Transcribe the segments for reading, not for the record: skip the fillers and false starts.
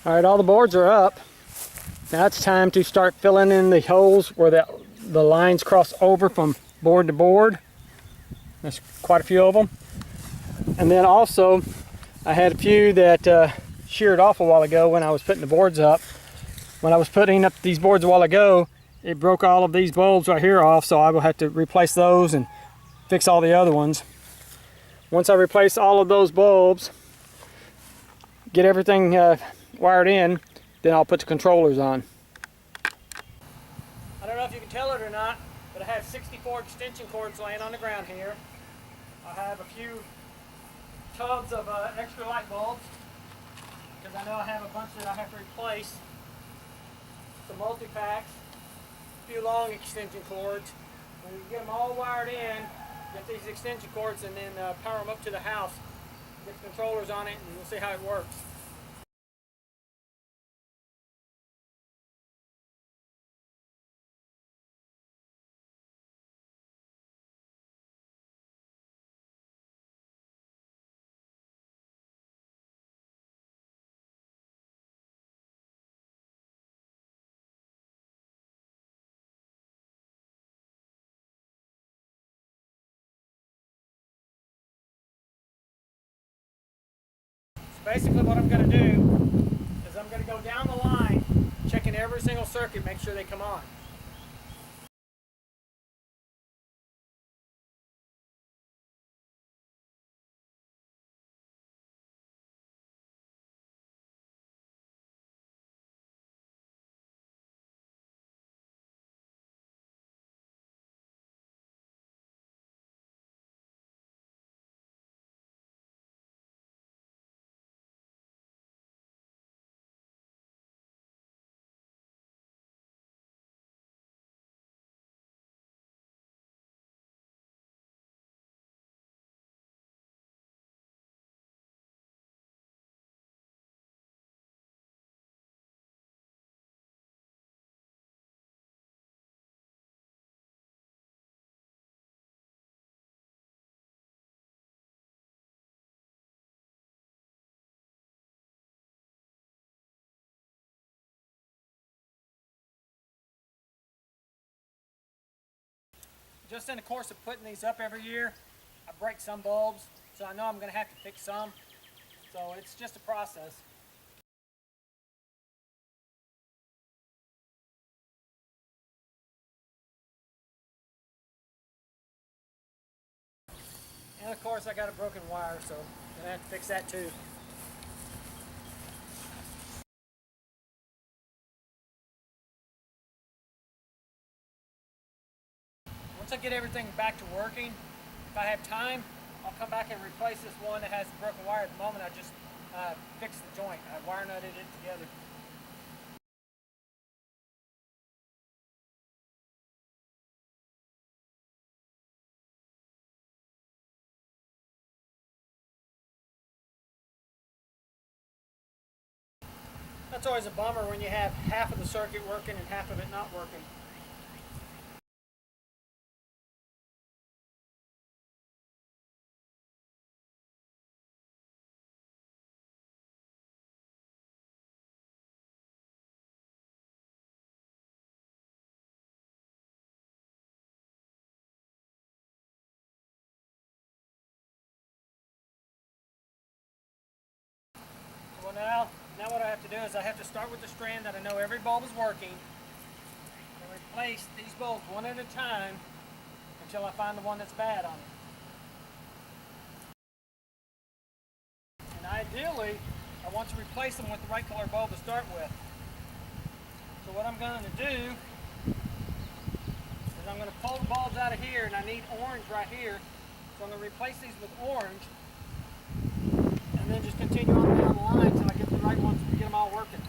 All right, all the boards are up. Now it's time to start filling in the holes where the lines cross over from board to board. There's quite a few of them. And then also, I had a few that sheared off a while ago when I was putting the boards up. When I was putting up these boards a while ago, it broke all of these bulbs right here off, so I will have to replace those and fix all the other ones. Once I replace all of those bulbs, get everything wired in, then I'll put the controllers on. I don't know if you can tell it or not, but I have 64 extension cords laying on the ground here. I have a few tubs of extra light bulbs, because I know I have a bunch that I have to replace. Some multi-packs, a few long extension cords. When you get them all wired in, get these extension cords and then power them up to the house. Get the controllers on it and we'll see how it works. Basically what I'm going to do is I'm going to go down the line, checking every single circuit, make sure they come on. Just in the course of putting these up every year, I break some bulbs, so I know I'm going to have to fix some. So it's just a process. And of course I got a broken wire, so I'm going to have to fix that too. Once I get everything back to working, if I have time, I'll come back and replace this one that has the broken wire. At the moment I just fixed the joint. I wire nutted it together. That's always a bummer when you have half of the circuit working and half of it not working. Well, now what I have to do is I have to start with the strand that I know every bulb is working and replace these bulbs one at a time until I find the one that's bad on it. And ideally, I want to replace them with the right color bulb to start with. So what I'm going to do is I'm going to pull the bulbs out of here, and I need orange right here. So I'm going to replace these with orange and then just continue on down the line until I get the right ones to get them all working.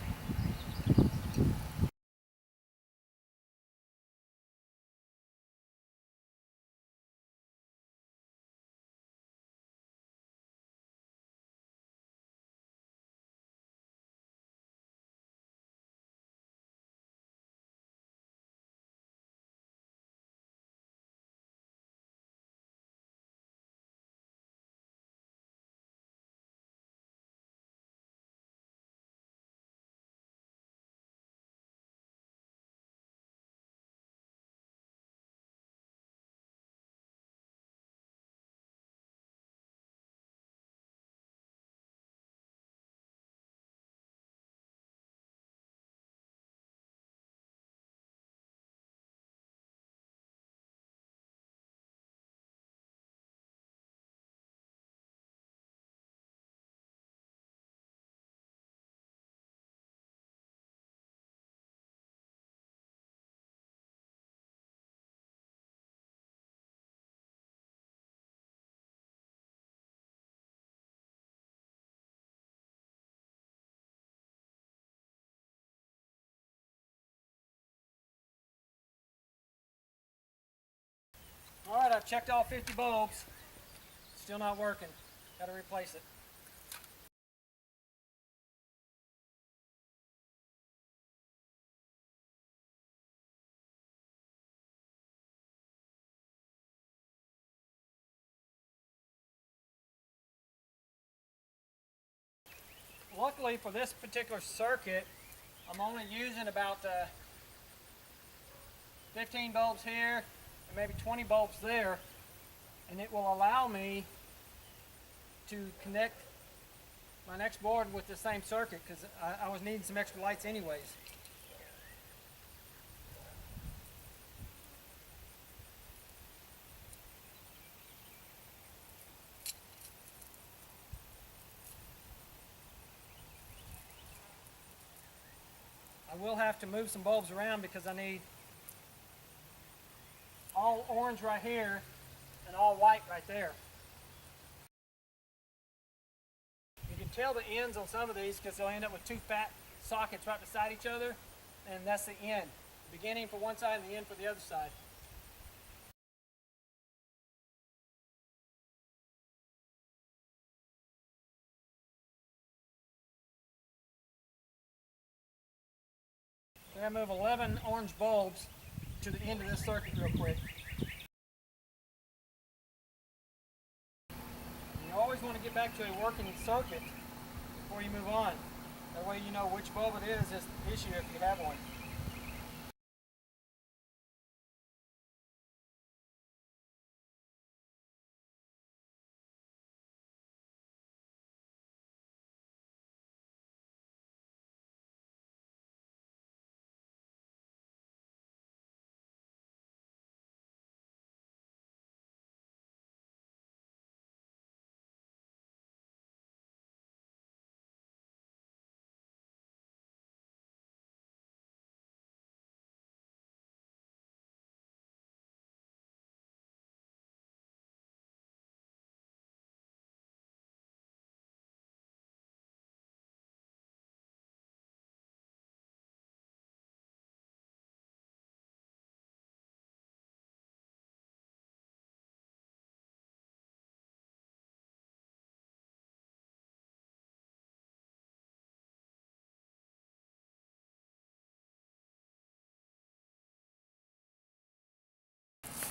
Alright, I've checked all 50 bulbs. Still not working. Got to replace it. Luckily for this particular circuit, I'm only using about 15 bulbs here and maybe 20 bulbs there, and it will allow me to connect my next board with the same circuit, because I was needing some extra lights anyways. I will have to move some bulbs around because I need all orange right here and all white right there. You can tell the ends on some of these because they'll end up with two fat sockets right beside each other, and that's the end. The beginning for one side and the end for the other side. I'm going to move 11 orange bulbs to the end of this circuit real quick. You always want to get back to a working circuit before you move on. That way you know which bulb it is the issue if you have one.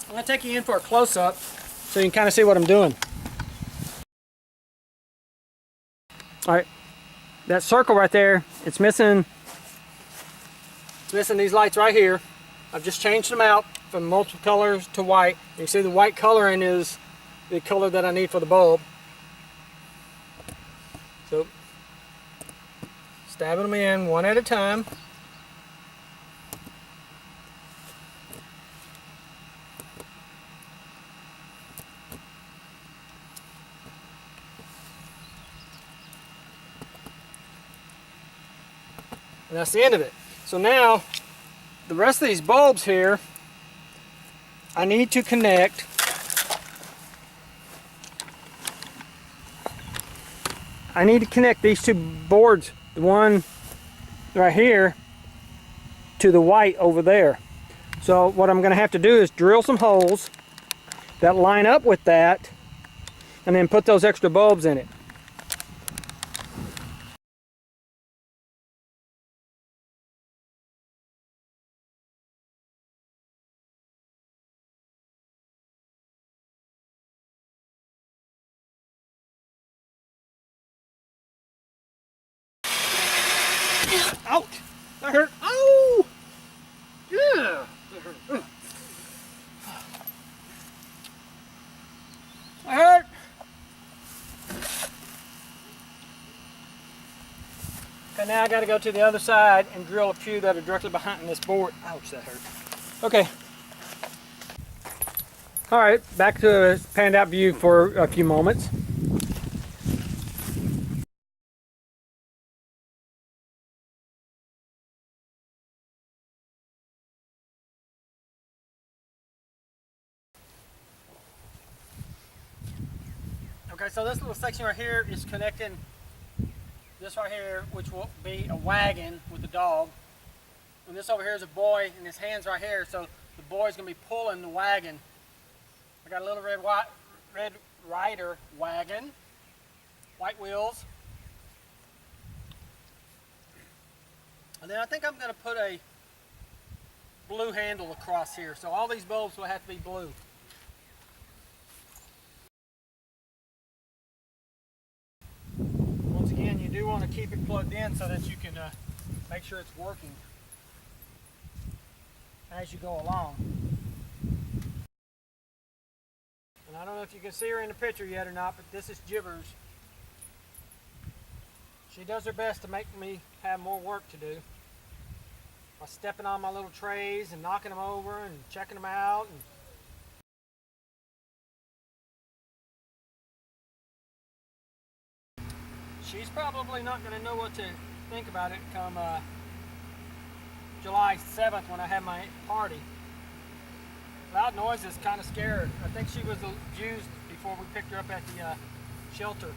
I'm going to take you in for a close-up so you can kind of see what I'm doing. Alright, that circle right there, it's missing these lights right here. I've just changed them out from multiple colors to white. You can see the white coloring is the color that I need for the bulb. So, stabbing them in one at a time. And that's the end of it. So now, the rest of these bulbs here, I need to connect these two boards, the one right here to the white over there. So what I'm going to have to do is drill some holes that line up with that and then put those extra bulbs in it. Ouch! That hurt. Oh! Yeah! That hurt. That hurt! Okay, now I got to go to the other side and drill a few that are directly behind this board. Ouch, that hurt. Okay. Alright, back to a panned out view for a few moments. Okay, so this little section right here is connecting this right here, which will be a wagon with the dog. And this over here is a boy, and his hand's right here, so the boy's going to be pulling the wagon I got a little Red Ryder wagon, white wheels. And then I think I'm going to put a blue handle across here. So all these bulbs will have to be blue. Once again, you do want to keep it plugged in so that you can make sure it's working as you go along. And I don't know if you can see her in the picture yet or not, but this is Jibbers. She does her best to make me have more work to do by stepping on my little trays and knocking them over and checking them out. She's probably not going to know what to think about it come July 7th when I have my party. Loud noises kind of scared her. I think she was abused before we picked her up at the shelter.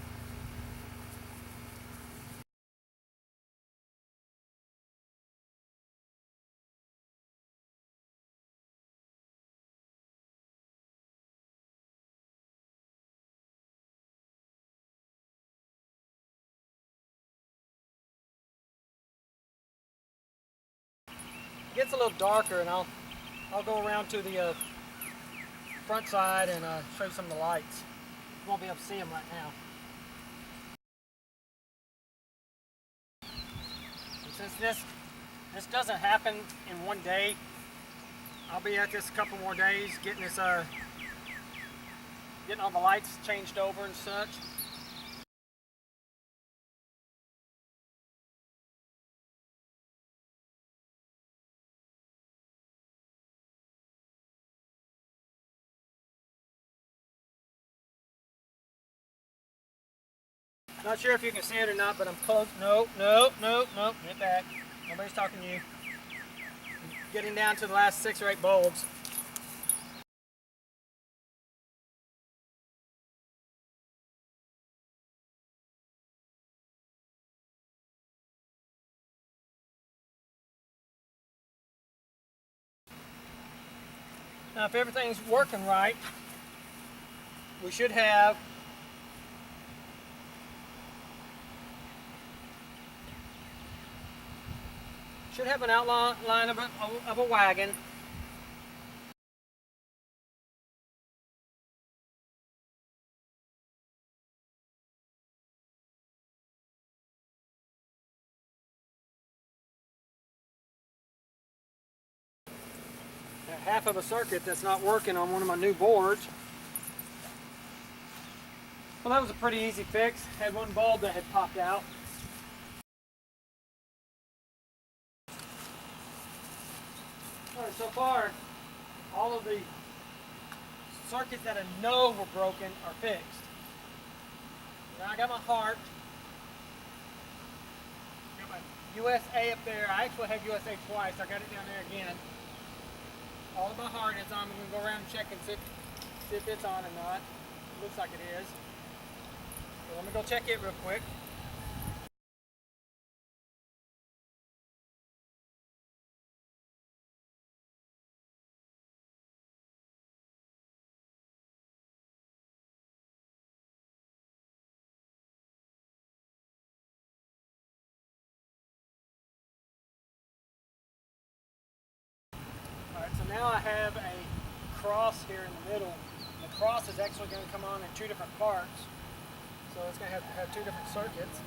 It gets a little darker, and I'll go around to the front side and show you some of the lights. You won't be able to see them right now. And since this doesn't happen in one day, I'll be at this a couple more days getting this getting all the lights changed over and such. Not sure if you can see it or not, but I'm close. Nope. Get back. Nobody's talking to you. I'm getting down to the last 6 or 8 bulbs. Now, if everything's working right, we should have an outline of a wagon. Half of a circuit that's not working on one of my new boards. Well, that was a pretty easy fix. Had one bulb that had popped out. Alright, so far, all of the circuits that I know were broken are fixed. Now I got my heart. Got my USA up there. I actually had USA twice. I got it down there again. All of my heart is on. I'm going to go around and check and see if it's on or not. It looks like it is. So let me go check it real quick. Alright, so now I have a cross here in the middle. The cross is actually going to come on in 2 different parts. So it's going to have 2 different circuits.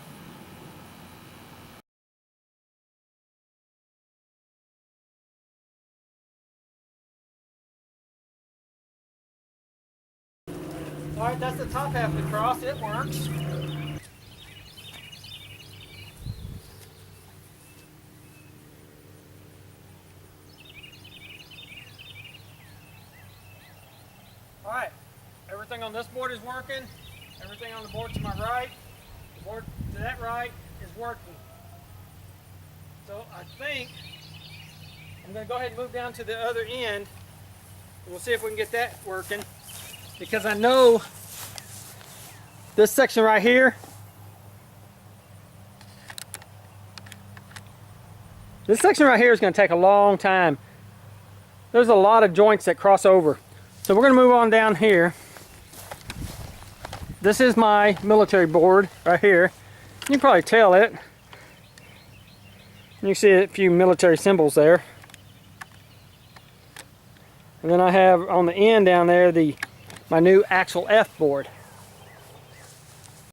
Alright, that's the top half of the cross. It works. Alright, everything on this board is working. Everything on the board to my right, the board to that right is working. So I think I'm going to go ahead and move down to the other end. And we'll see if we can get that working. Because I know this section right here, is going to take a long time. There's a lot of joints that cross over. So we're going to move on down here. This is my military board right here. You can probably tell it. You can see a few military symbols there. And then I have on the end down there my new Axle F board.